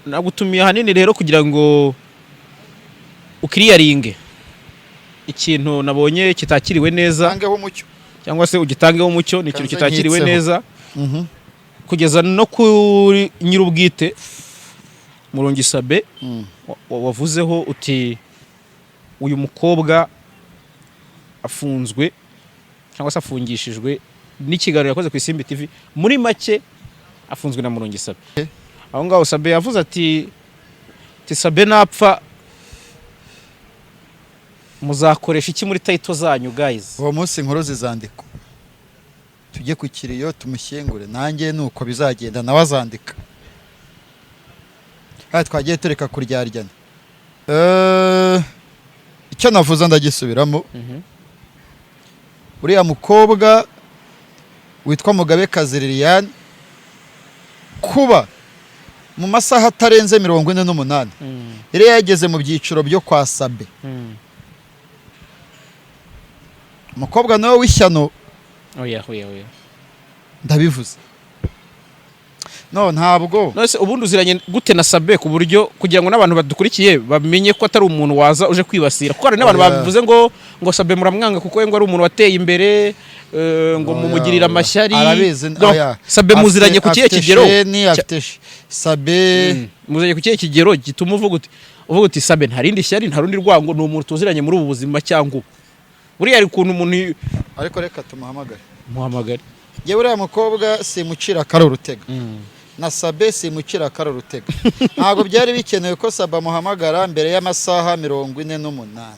nagutumiye ahanini rero kugira ngo ukiriyaringe ikintu nabonye kitakiriwe neza tangeho umucyo cyangwa se ugitangeho umucyo ni ikintu kitakiriwe neza kugeza no kuri nyirubwite Murungi Sabe wavuzeho uti uyu mukobwa afunzwe cyangwa se afungishijwe n'ikiganiro yakoze ku Isimbi TV muri make afunzwe na Murungi Sabe aho ngaho Sabe yavuze ati Sabe napfa muzakoresha iki muri title zanyu guys uwo munsi inkuru zizandika tujye ku kiriyo tumushyingure nanjye nuko bizagenda nawe azandika twagiye tureka kuryaryana icyo navuze ndagisubiramo uriya mukobwa witwa Mugabekazi Liliane kuba mu masaha atarenze 48 yari yageze mu byiciro byo kwa Sabe umukobwa nawe w'ishyano oya ndabivuze no ntabwo nose ubundi uziranye gute na Sabe ku buryo kugira ngo n'abantu badukurikiye bamenye ko atari umuntu waza uje kwibasira kuko hari n'abantu babivuze ngo Sabe muramwanga kuko ngo ari umuntu wateye imbere ngo mumugirira amashyari Sabe muziranye ku kiye kigero Sabe muziranye ku kiye kigero gituma uvuga uti Sabe nta rindi shyari nta rundi rwango ni umuntu tuziranye muri ubu buzima cyangwa buriya ari kuntu umuntu ariko reka tumuhamagare yewe uriya mukobwa simucira karo rutega na Sabe simucira karo rutega ntabwo byari bikenewe ko Sabe amuhamagara mbere y'amasaha 48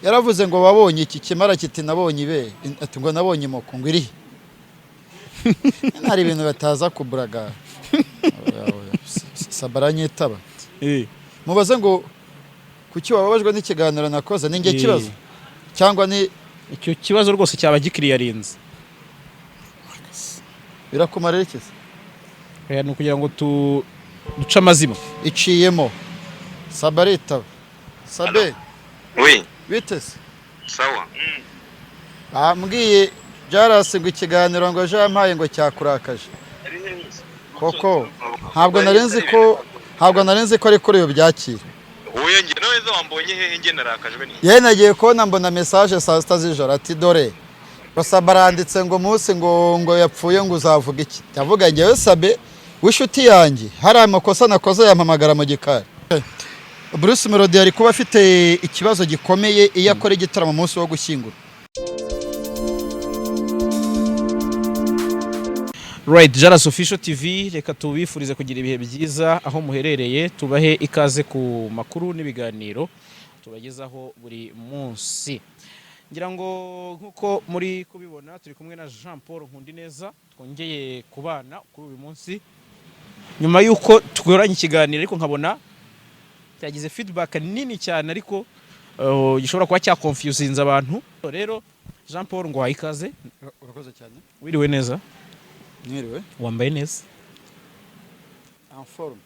yaravuze ngo babonye iki kimara kiti nabonye ibe ati ngo nabonye imoko ngo iri nari ibintu bataza kuburaga Sabe aranyitaba mubaze ngo kuki wababajwe n'ikiganiro nakoze ninge kibazo cyangwa ni icyo kibazo rwose cyaba gikiriyarinze birakumarira iki ni ukugira ngo duce amazima iciyemo Sabe aritaba Sabe oui bitese sawa ambwiye Jarasi ngo ikiganiro ngo aje yampaye ngo cyakurakaje koko ntabwo narenze ko ari kuri yo byakira uye nge noweza wambonye hehe nge narakajwe ni ye nagiye kubona mbona message saa 6 z'ijoro ati dore Sabe aranditse ngo munsi ngo yapfuye ngo uzavuga iki ndavuga ngewe Sabe w'ishuti yanjye hari amakosa nakoze yampamagara mu gikari Bruce Melody ari kuba afite ikibazo gikomeye iyo akora igitaramo munsi wo gushyingura Right, Jaras Official TV reka tubifurize kugira ibihe byiza aho muherereye tubahe ikaze ku makuru n'ibiganiro tubagezaho buri munsi ngira ngo nkuko muri kubibona turi kumwe na Jean Paul Nkundineza twongeye kubana kuri uyu munsi nyuma yuko tugoranye ikiganiro ariko nkabona cyagize feedback nini cyane ariko gishobora kuba cya confusinze abantu rero Jean Paul ngo ikaze urakoze cyane wiriwe neza mwiriwe wambaye neza en forme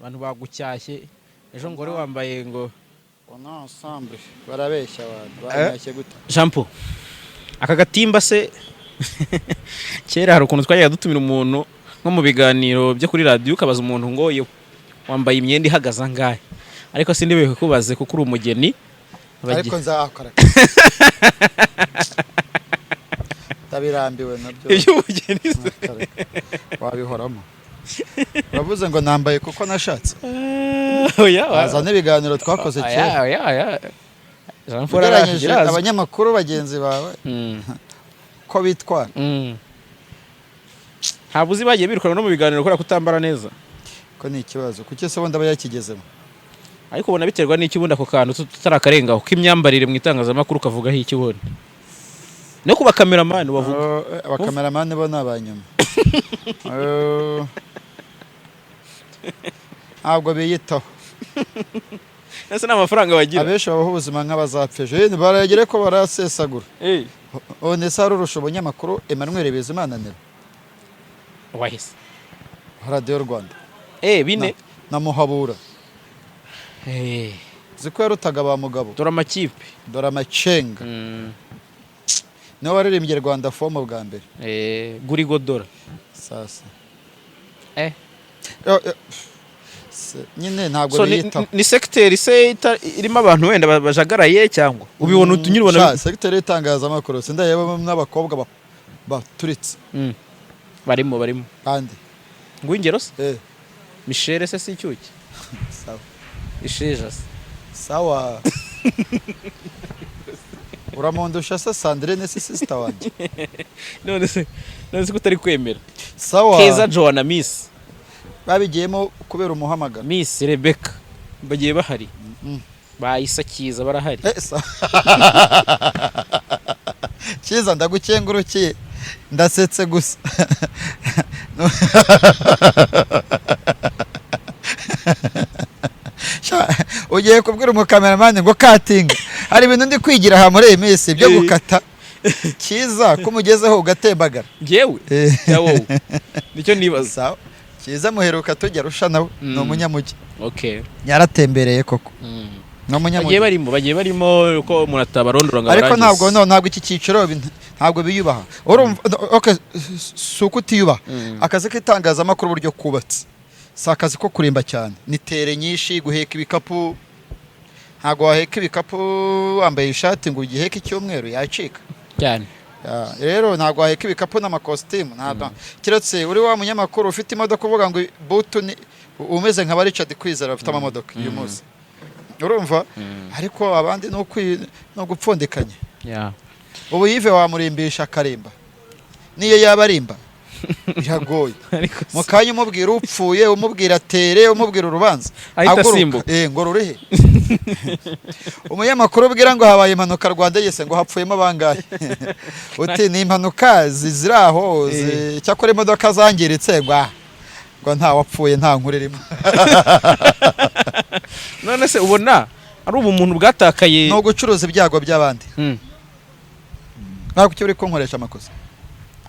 abantu bagucyashye ejo ngore wambaye ngo on ensemble barabeshya abantu banyashye gute Jean Paul aka gatimba se kera hari ukuntu twajyaga dutumira umuntu nko mu biganiro byo kuri radio ukabaza umuntu ngo wambaye imyenda ihagaze angahe ariko sindibe kubaze kuko uri umugeni ariko nzakora tabirambiwe nabyo iby'umugeni wabihoramo uravuze ngo nambaye kuko nashatse oya azana ibiganiro twakoze cyera Jean Paul abanyamakuru bagenzi bawe ko bitwara ntabuzi bagiye birukana no mu biganiro kubera kutambara neza ko ni ikibazo kuki se wenda bayakigezemo ariko ubona biterwa n'iki bundi ako kantu tutarakarengaho ko imyambarire mu itangazamakuru kavugaho iki bundi no kuba cameraman bavuga abakameramani bo nabanyuma ntabwo biyitaho ese n'amafaranga bagira abenshi babaho ubuzima nk'abazapfeje baragere ko barasesagura one saro urusha ubunyamakuru Emmanuel Bizimana nero wahise Radio Rwanda bine na Muhabura ziko yarutaga ba mugabo dora amakipe dora amacenga niwe waririmbye Rwanda form bwa mbere guri godora sasa nyine ntabwo So, biyitaho. ni secteur se irimo abantu wenda bajagaraye cyangwa ubibona utunyirubona secteur y'itangazamakuru sindayeba n'abakobwa baturitse barimo kandi ngwingero se Michelle se si cyuki sawa isheja se sawa uramondosha se Sandrine si sister wanjye none se kutari kwemera sawa Keza Joanna Miss babigiyemo kubera umuhamagara Miss Rebecca bagiye bahari bayisakiza barahari Kiza ndagukengurukiye ndasetse gusa ugiye kubwira umukameramani ngo katinga hari ibintu ndi kwigira aha muri iyi minsi byo gukata Kiza kumugezeho ugatembagara ngewe wowe nicyo nibaza Kiza muheruka tujya rusha nawe ni umunyamugi yaratembereye koko bagiye barimo uko umuntu atabarondora ngo ariko ntabwo iki cyiciro ntabwo biyubaha si uko utiyubaha akazi k'itangazamakuru uburyo kubatse si akazi ko kurimba cyane ni tere nyinshi guheka ibikapu ntabwo waheka ibikapu wambaye ishati ngo ugiheke icyumweru yacika cyane rero ntabwo waheka ibikapu n'amakositimu keretse uri wa munyamakuru ufite imodoka uvuga ngo butu umeze nka ba Richard Kwizera bafite amamodoka uyu munsi urumva ariko abandi no gupfundikanya ubu Yves wamurimbisha akarimba niyo yaba arimba biragoye mu kanya umubwira upfuye umubwira tere umubwira urubanza ngo rurihe umunyamakuru ubwira ngo habaye impanuka Rwanda yese ngo hapfuyemo bangahe uti ni impanuka ziri aho cyakora imodoka zangiritse ngo nta wapfuye nta nkuru irimo none se ubona ari umuntu bwatakaye no gucuruza ibyago by'abandi ntabwo cyo uri kunkoresha amakosa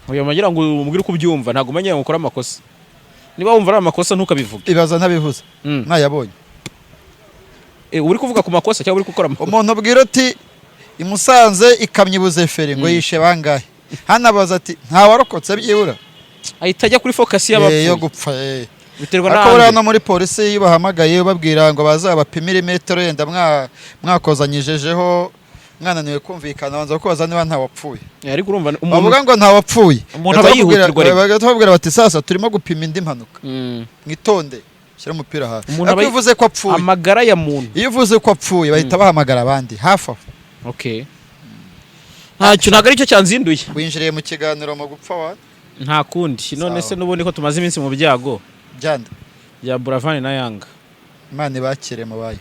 uyu magira ngo umubwire uko ubyumva ntabwo umenye ngo ukora amakosa niba wumva ari amakosa ntukabivuge ibaza ntabivuze ntayabonye uri kuvuga ku makosa cyangwa uri gukora amakosa umuntu ubwira uti imusanze ikamyo ibuze feri ngo yishe bangahe hanabaza ati nta warokotse byibura ahita ajya kuri focus y'abapfuye yo gupfa biterwa n'ahandi no muri polisi bahamagaye babwira ngo bazabapimire metero yenda mwakozanyijejeho mwananiwe kumvikana banza kubaza niba nta wapfuye ariko urumva bavuga ngo nta wapfuye umuntu abayihutirwa bagatubwira bati sasa turimo gupima indi mpanuka mwitonde shyira umupira hasi ariko uvuze ko apfuye amagara ya muntu iyo uvuze ko apfuye bahita bahamagara abandi hafi aho ntacyo ntabwo aricyo cyanzinduye winjiriye mu kiganiro mu gupfa wa nta kundi none se n'ubundi ko tumaze iminsi mu byago bya Buravan na Yanga Imana ibakire mu bayo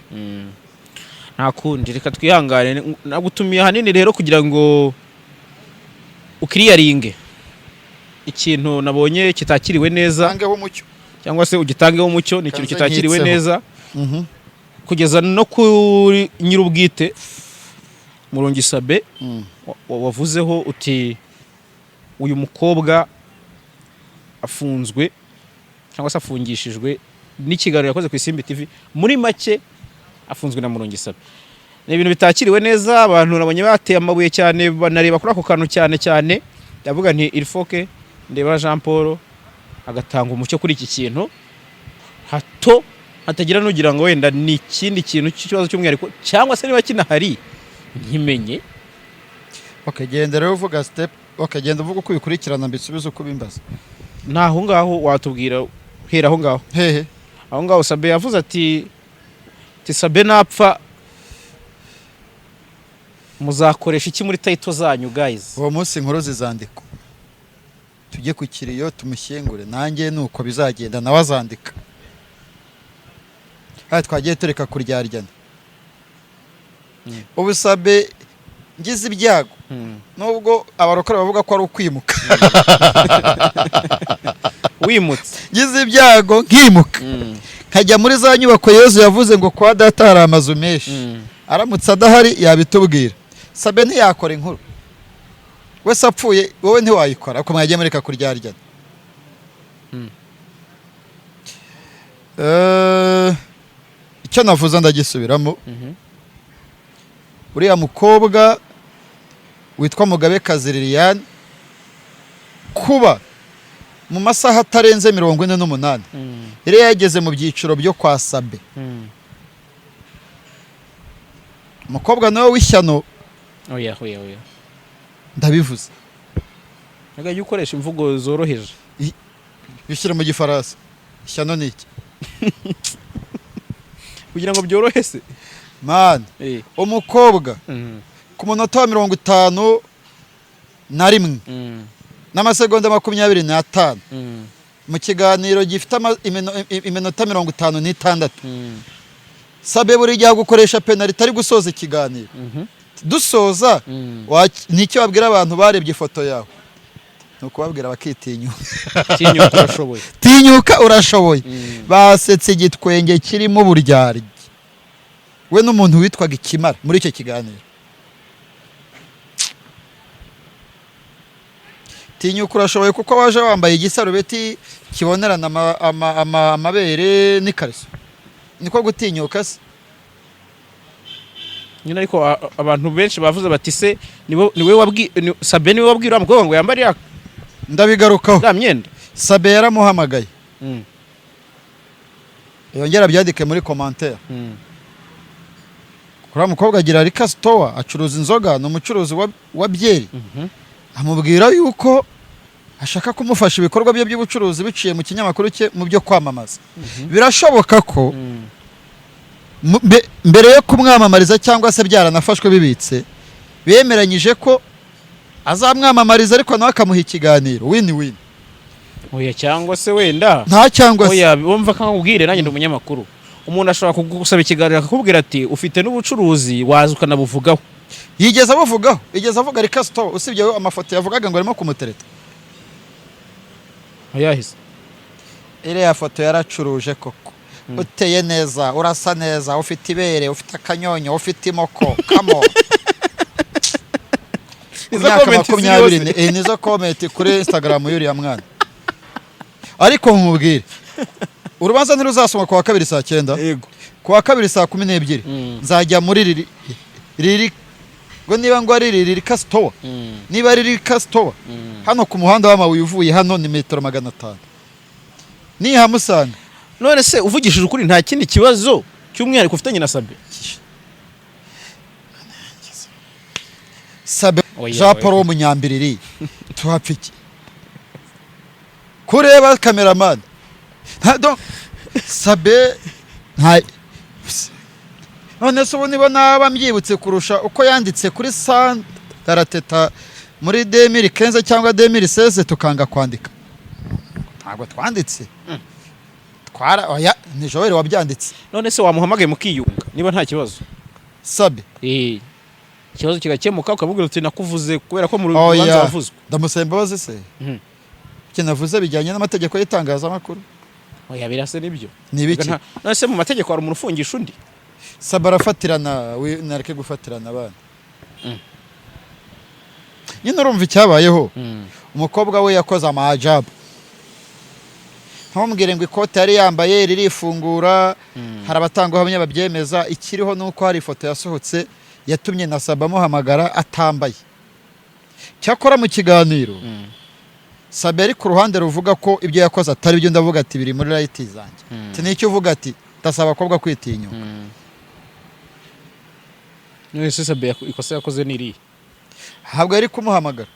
nta kundi reka twihangane nagutumiye hanini rero kugira ngo ukiriyaringe ikintu nabonye kitakiriwe neza cyangwa se ugitangeho umucyo ni ikintu kitakiriwe neza kugeza no kuri nyirubwite Murungi Sabe wavuzeho uti uyu mukobwa afunzwe cyangwa se afungishijwe n'ikiganiro yakoze ku Isimbi TV muri make afunzwe na Murungi Sabe ni ibintu bitakiriwe neza abantu nabonye bateye amabuye cyane banareba kuri ako kantu cyane yavuga nti irifoke ndeba Jean Paul agatanga umucyo kuri iki kintu hato hatagira nugira ngo wenda ni ikindi kintu cy'ikibazo cy'umwihariko cyangwa se niba kinahari nkimenye genda rero uvuga step genda uvuga uko bikurikirana mbisubize uko bimbaza naho ngaho watubwira hera aho ngaho hehe aho ngaho Sabe yavuze ati Sabe napfa muzakoresha iki muri title zanyu guys uwo munsi inkuru zizandikwa tujye ku kiriyo tumushyengure nanjye nuko bizagenda nawe azandika twagiye tureka kuryaryana ubu Sabe ngize ibyago nubwo abarokora bavuga ko ari ukwimuka wimutse ngize ibyago nkimuka nkajya muri za nyubako Yezu yavuze ngo kwa data hari amazu menshi aramutse adahari yabitubwira Sabe ntiyakora inkuru wese apfuye wowe ntiwayikora ariko mwagiye mureka kuryaryana icyo navuze ndagisubiramo uriya mukobwa witwa Mugabekazi Liliane kuba mu masaha atarenze 48 yari yageze mu byiciro byo kwa Sabe. Umukobwa nawe w'ishyano oya ndabivuze nagajya ukoresha imvugo zoroheje bishyira mu gifaransa. Ishyano ni iki kugira ngo byorohese man? Umukobwa ku munota wa 51 n'amasegonda 25 mu kiganiro gifite iminota 56 Sabe buri gihe gukoresha penalty ari gusoza ikiganiro. Dusoza nicyo babwira abantu barebye ifoto yawe, nuko babwira bakitinyuka. Tinyuka urashoboye. Basetse igitwenge kirimo uburyaryi. We n'umuntu witwaga Ikimara muri icyo kiganiro. Tinyuka urashoboye kuko waje wambaye igisarubeti kibonerana amabere n'ikariso. Niko gutinyuka se. Nyina ariko abantu benshi bavuze bati se niwe Sabe niwe wabwira umukobwa ngo yambare ndabigarukaho. Da myenda. Sabe yaramuhamagaye. Yongera byandike muri commentaire. Kuri umukobwa agira Rika Store acuruza inzoga, no umucuruzi wa byeri. Amubwira yuko ashaka kumufasha ibikorwa bye by'ubucuruzi biciye mu kinyamakuru cye mu byo kwamamaza. Birashoboka ko mbere yo kumwamamariza cyangwa se byaranafashwe bibitse bemeranyije ko azamwamamariza ariko nawe akamuha ikiganiro win. Oya cyangwa se wenda nta cyangwa se oya bumva kakubwire nanjye ndi umunyamakuru. Umuntu ashobora kugusaba ikiganiro akakubwira ati ufite n'ubucuruzi waza ukanabuvugaho. Yigeze avuga Rika Store usibye amafoto yavugaga ngo arimo kumutereta. Oyahise iriya foto yaracuruje koko. Uteye neza, urasa neza, ufite ibere, ufite akanyonyo, ufite imoko, kamo. Nizo comment kuri Instagram y'uriya mwana. Ariko nkubwire urubanza ntiruzasoma ku wa kabiri saa 9. Yego. Ku wa kabiri saa 12 nzajya muri riri ngo niba ngo ari Rika Store. Niba ari Rika Store hano ku muhanda w'amabuye uvuye hano ni metero 500. Nihamusanga. None se uvugishije ukuri nta kindi kibazo cy'umwihariko ufitanye na Sabe? Sabe Jean Paul w'umunyambiriri tuhapfiki kureba cameraman donc Sabe nta none se ubu nibo naba mbyibutse kurusha uko yanditse kuri Sandarateta muri 2015 cyangwa 2016 tukanga kwandika. Ntabwo twanditse. Oya ni Joel wabyanditse. None se wamuhamagaye mukiyunga niba nta kibazo? Sabe ikibazo kigakemuka ukabubwira uti nakuvuze kubera ko mu rubanza wavuzwe. Ndamusemba baze se. Kinavuze bijyanye n'amategeko y'itangazamakuru. Oya birase nibyo. Nibiki? None se mu mategeko hari umuntu ufungisha undi? Sabe arafatirana nareke gufatirana abana. Nyine urumva icyabayeho. Umukobwa we yakoze amajabu. Ntumbwire ngo ikote yari yambaye ririfungura. Hari abatangabuhamya babyemeza. Ikiriho nuko hari ifoto yasohotse yatumye na Sabe amuhamagara atambaye. Cyakora mu kiganiro Sabe ari ku ruhande ruvuga ko ibyo yakoze atari byo. Ndavuga ati biri muri right zanjye. Nicyo uvuga ati ndasaba abakobwa kwitinyuka. None se Sabe ikosa yakoze niri? Habwo ari kumuhamagara.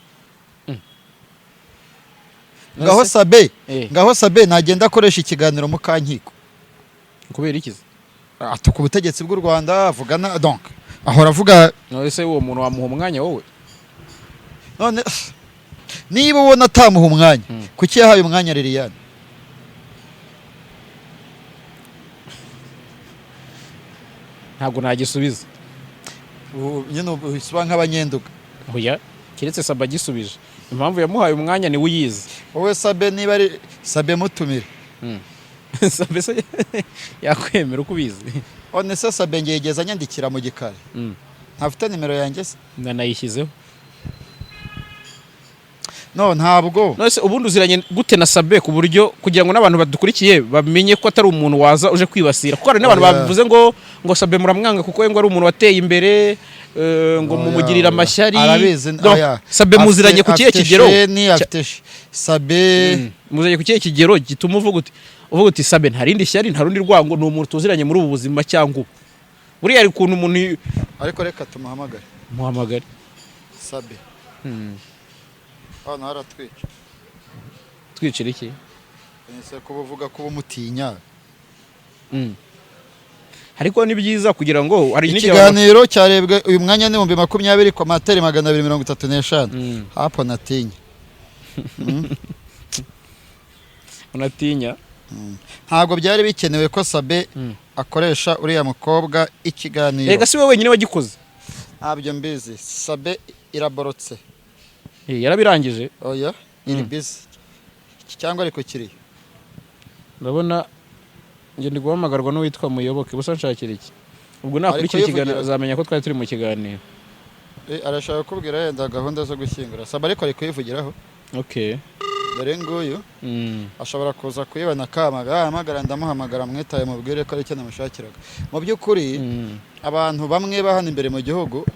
Ngaho Sabe nagenda akoresha ikiganiro mu kankiko. Kubera ikiza? Atuka ubutegetsi bw'u Rwanda avugana donc ahora avuga. None se uwo muntu wamuha umwanya wowe? None niba ubona atamuha umwanya kuki yahaye umwanya Liliane? Ntabwo nagisubiza. Nyine ubisuba nk'abanyenduga. Oya kiretse Sabe agisubije. Impamvu yamuhaye umwanya ni uyizi. Wowe Sabe niba ari Sabe mutumire. Sabe se yakwemera uko ubizi. One se Sabe ngegeza nyandikira mu gikari. Ntafite nimero yanjye se? Ndanayishyizeho. No ntabwo. None se ubundi uziranye gute na Sabe ku buryo kugira ngo n'abantu badukurikiye bamenye ko atari umuntu waza uje kwibasira? Kuko hari n'abantu bavuze ngo Sabe muramwanga kuko ngo ari umuntu wateye imbere ngo mumugirira amashyari. Arabizi Sabe muziranye ku kiye kigero? Afite Sabe muziranye ku kiye kigero gituma uvuga uti Sabe nta rindi shyari nta rundi rwango ni umuntu tuziranye muri ubu buzima cyangwa buriya ari kuntu umuntu ariko reka tumuhamagare. Muhamagare Sabe. Hano haratwica. Twicira iki? Ese ko buvuga ko bumutinya. Ariko ni byiza kugira ngo hari ikiganiro cyarebwe uyu mwanya ni 2020 kwa materi 235 hapo natinya. Unatinya? Ntabwo byari bikenewe ko Sabe akoresha uriya mukobwa ikiganiro. Ega si we wenyine wagikoze. Ntabyo mbizi. Sabe iraborotse. Yarabirangije. Oya, iri busy. Cyangwa ariko kiri. Ndabona nge ndi guhamagarwa n'uwitwa Muyoboke busa nshakira iki. Ubwo nakurikira ikiganiro azamenya ko twari turi mu kiganiro. Arashaka kubwira yenda gahunda zo gushyingura. Sabe ariko ari kuyivugiraho. Okay. Dore nguyu ashobora kuza kuyibana ahamagara ndamuhamagara mwitaye mubwire ko ari cyo namushakiraga. Mu by'ukuri abantu bamwe bahana imbere mu gihugu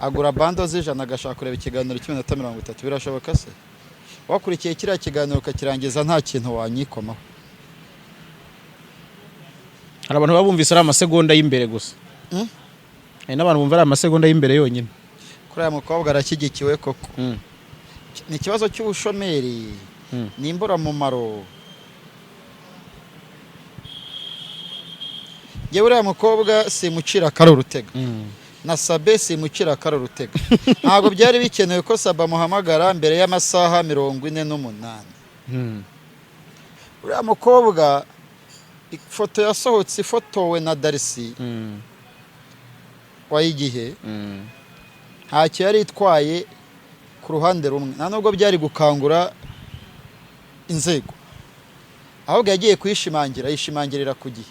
agura bando z'ijana agashaka kureba ikiganiro cy'iminota 30 birashoboka se? Wakurikiye kiriya kiganiro ukakirangiza nta kintu wanyikomaho. Hari abantu babumvise ari amasegonda y'imbere gusa. Hari n'abantu bumva ari amasegonda y'imbere yonyine. Kuri aya mukobwa arashyigikiwe koko. Ni ikibazo cy'ubushomeri. Ni imburamumaro. Yewe uriya mukobwa simucira karo urutega. Na Sabe simucira karo urutega. Ntabwo byari bikenewe ko Sabe amuhamagara mbere y'amasaha 48. Uriya mukobwa ifoto yasohotse ifotowe na Darcy wayigihe ntacyo yari itwaye ku ruhande rumwe nta nubwo byari gukangura inzego ahubwo yagiye kuyishimangira yishimangirira ku gihe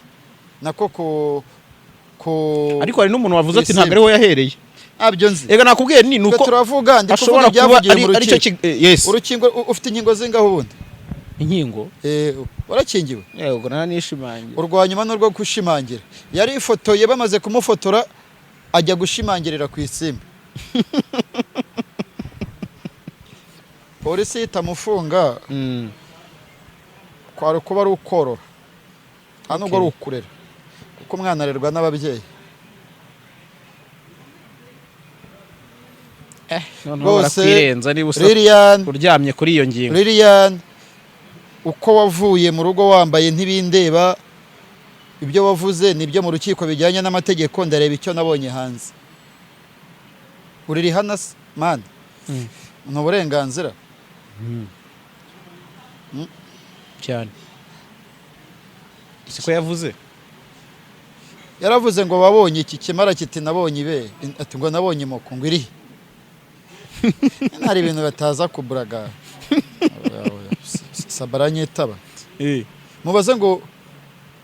nako ariko hari n'umuntu wavuze ati ntabwo ariho yahereye abyo nzi ega nakubwiye ni nuko turavuga ndi kuvuga ibyavugiye mu rukiko yes urukingo ufite inkingo zingaho ubundi inkingo warakingiwe yego nanishimangira urwanyuma no rwo gushimangira yari ifotoye bamaze kumufotora ajya gushimangirira ku isimbi polisi itamufunga kwari kuba ari ukorora nta nubwo ari ukurera kuko umwana arerwa n'ababyeyi barakwirenza niba uryamye kuri iyo ngingo Lilian uko wavuye mu rugo wambaye ntibindeba ibyo wavuze nibyo mu rukiko bijyanye n'amategeko ndareba icyo nabonye hanze uriri hana man no burenganzira cyane siko yavuze yaravuze ngo babonye iki kimara kiti nabonye ibe ati ngo nabonye imoko ngo iri hari ibintu bataza kuburaga sabaranyitaba mubaze ngo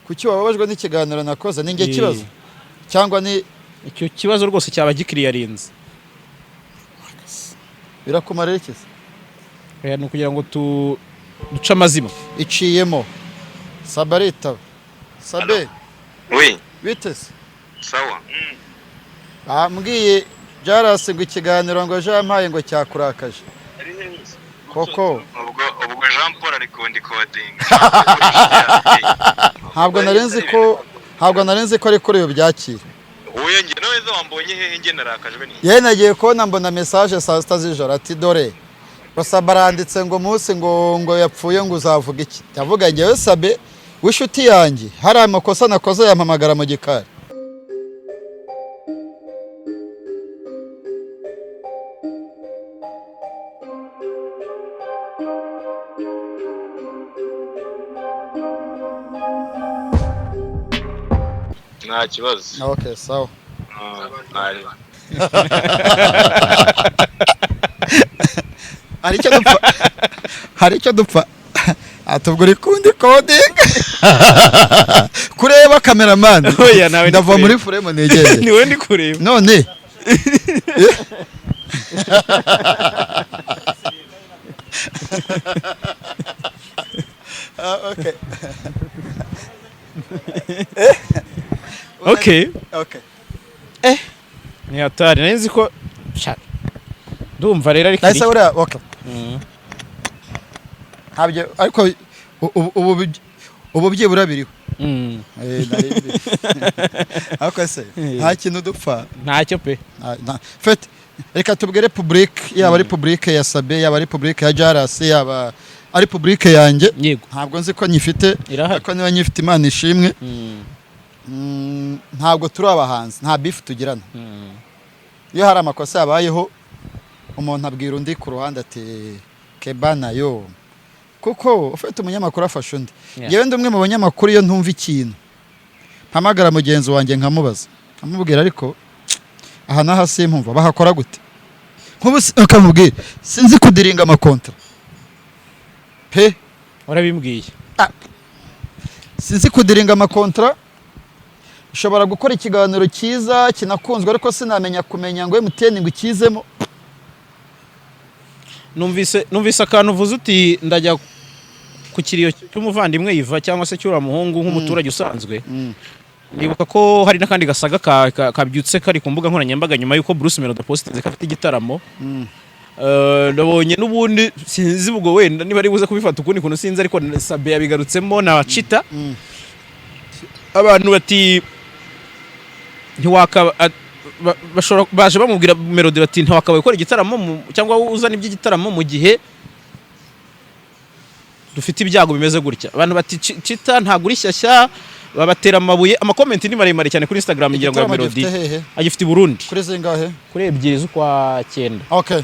kuki wababajwe n'ikiganiro nakoze ninge kibazo cyangwa ni icyo kibazo rwose cyaba gikiriyarinze birakumarira iki ni kugira ngo duce amazima iciyemo sabarita Sabe oui bitese sawa ambwiye byarase ngo ikiganiro ngo jampaye ngo cyakurakaje koko ubwo Jean Paul ari kodinga ntabwo narenze ko ari kuri iyo byakira uye nge noweza wambonye hehe nge narakajwe ni yeye nagiye kubona mbona message saa 6 z'ijoro ati dore basa baranditse ngo munsi ngo yapfuye ngo uzavuga iki yavuga ngewe Sabe w'ishuti yanjye hari amakosa nakoze yampamagara mu gikari nta kibazo okay sawa hari icyo dupfa atubwo uri kundi coding kureba cameraman ndava muri frame negeze ni we ndi kureba none okay ni hatari nzi ko ndumva rero ari nahise buriya okay ntabyo ariko ubu byibura biriho ariko se nta kintu dupfa ntacyo pe fete reka tubwire public yaba ari public ya Sabe yaba ari public ya Jaras yaba ari public yanjye ntabwo nzi ko nyifite ariko niba nyifite Imana ishimwe ntabwo turi abahanzi nta beef tugirana iyo hari amakosa yabayeho umuntu abwira undi ku ruhande ati kebana yo kuko ufite umunyamakuru afasha undi yewe ndi umwe mu banyamakuru iyo ntumva ikintu mpamagara mugenzi wanjye nkamubaza nkamubwira ariko aha naha simpumva bahakora gute nk'ubu akamubwira sinzi kudiringa amakontra pe warabimbwiye sinzi kudiringa amakontra ushobora gukora ikiganiro cyiza kinakunzwe ariko sinamenya kumenya ngo MTN ngo ikizemo numvise akantu uvuze uti ndajya ku kiriyo cy'umuvandimwe yiva cyangwa se cy'ura muhungu nk'umuturage usanzwe nibuka ko hari n'akandi gasaga kabyutse kari ku mbuga nkoranyambaga nyuma y'uko Bruce Melody postinze ko afite igitaramo ndabonye n'ubundi sinzi ubwo wenda niba ari buze kubifata ukundi kuntu sinzi ariko Sabe yabigarutsemo na Chita abantu bati baje bamubwira Melody bati ntiwakabaye gukora igitaramo cyangwa uzana iby'igitaramo mu gihe dufite ibyago bimeze gutya abantu bati Chita ntago uri shyashya babatera amabuye amakomenti ni maremare cyane kuri Instagram ngira ngo ya Melody agifite Burundi kuri zingahe kuri 2 z'ukwa 9 okay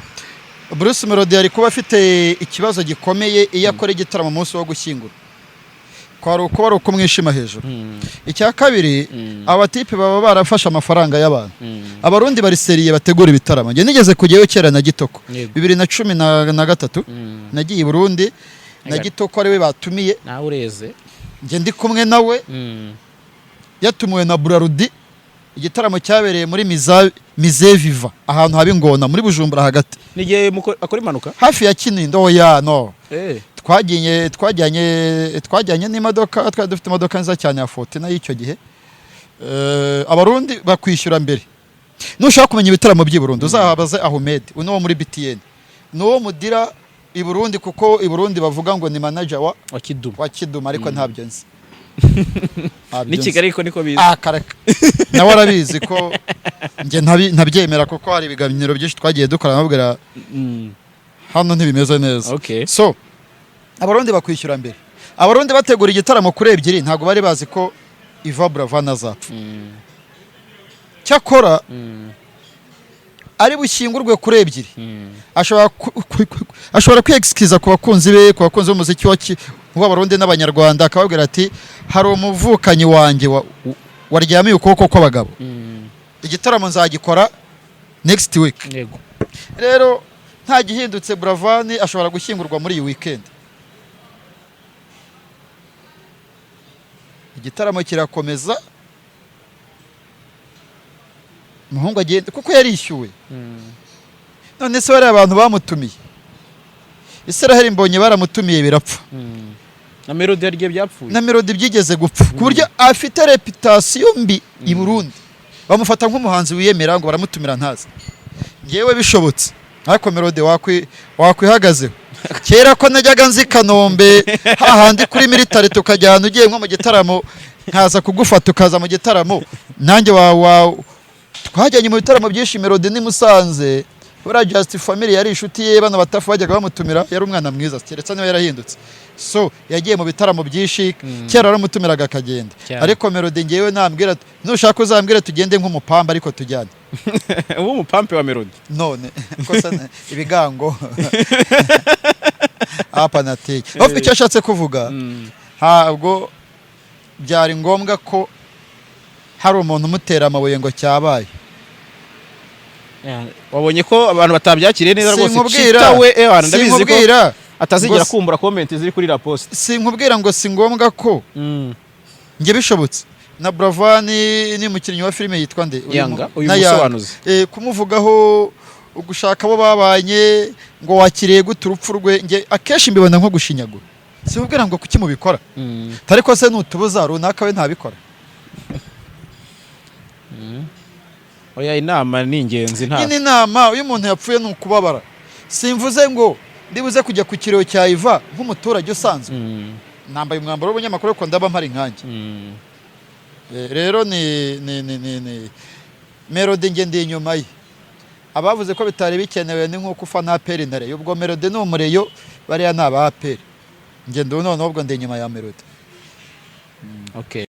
Bruce Melody ari kuba afite ikibazo gikomeye iyo akora igitaramo umunsi wo gushyingura kwari uko bari ukumwishima hejuru icya kabiri abatipe baba barafashe amafaranga y'abantu abarundi bari seriye bategura ibitaramo nge nigeze kujyayo kera na Gitoko 2013 nagiye i Burundi na Gitoko ari we batumiye nawe ureze nge ndi kumwe nawe yatumuwe na Burarudi igitaramo cyabereye muri Mize Viva ahantu habi Ngona muri Bujumbura hagati nigiye akora impanuka hafi ya Kinindo ya no twajyanye n'imodoka twari dufite imodoka nziza cyane ya Fortuna y'icyo gihe abarundi bakwishyura mbere nushaka kumenya ibitaramo by'i Burundi uzahabaze Ahmed uno wo muri BTN nuwo mudira i Burundi kuko i Burundi bavuga ngo ni manager wa Kiduma ariko ntabyo nzi ni Kigali ariko niko bizi karaka nawe arabizi ko nge ntabyemera kuko hari ibiganiro byinshi twagiye dukora nababwira hano ntibimeze neza so abarundi bakwishyura mbere abarundi bategura igitaramo kuri 2 ntago bari bazi ko Iva Bravana zapfa cyakora ari bushyingurwe kuri 2 ashobora kwexkiza ku bakunzi be ku bakunzi b'umuziki w'abarundi n'abanyarwanda akababwira ati hari umuvukanyi wanjye waryamiye ukuboko kw'abagabo igitaramo nzagikora next week rero nta gihindutse Bravani ashobora gushyingurwa muri iyi weekend igitaramo kirakomeza umuhungu agenda kuko yarishyuwe none se bari abantu bamutumiye Israel mbonye baramutumiye birapfa na Melody yargiye byapfuye na Melody byigeze gupfa ku buryo afite reputation mbi i Burundi bamufata nk'umuhanzi wiyemera ngo baramutumira ntazi ngewe bishobotse ariko Melody wakwihagazeho kera ko najyaga nzi Kanombe hahandi kuri military tukajyana ugiye nko mu gitaramo nkaza kugufata ukaza mu gitaramo nanjye twajyanye mu bitaramo byinshi Melody ni Musanze bura Just Family yari inshuti ye bana batafu bajyaga bamutumira yari umwana mwiza keretse niwe yarahindutse so yagiye mu bitaramo byinshi kera aramutumiraga akagenda ariko Melody ngewe nambwira nushaka uzambwira tugende nk'umupamba ariko tujyane ubu umupampe wa Melody none kosa ibigango apa nateye ofite icyo ashatse kuvuga ntabwo byari ngombwa ko hari umuntu umutera amabuye ngo cyabaye wabonye ko abantu batabyakiriye neza rwose Chita we ndabizi ko atazigera kumbura comment ziri kuri la post sinkubwira ngo si ngombwa ko nge bishobotse na Bravani ni mukinnyi wa filime yitwa nde uyu musobanuzi kumuvugaho ugushaka abo babanye ngo wakiriye gute urupfu rwe nge akeshi mbibona nko gushinyagura sinkubwira ngo kuki mubikora tariko se nutubuza runaka we ntabikora oya inama ni ingenzi nta nyine inama uyu muntu yapfuye n'ukubabara simvuze ngo ndibuze kujya ku kiriro cya Iva nk'umuturage usanzwe nambaye umwambaro w'ubunyamakuru ko ndaba mpari nkanjye rero ni Melody ngende inyuma ye abavuze ko bitari bikenewe ni nkuko ufana APR na Rayon ubwo Melody ni umureyo bariya ni aba APR ngende noneho ubwo ndi inyuma ya Melody okay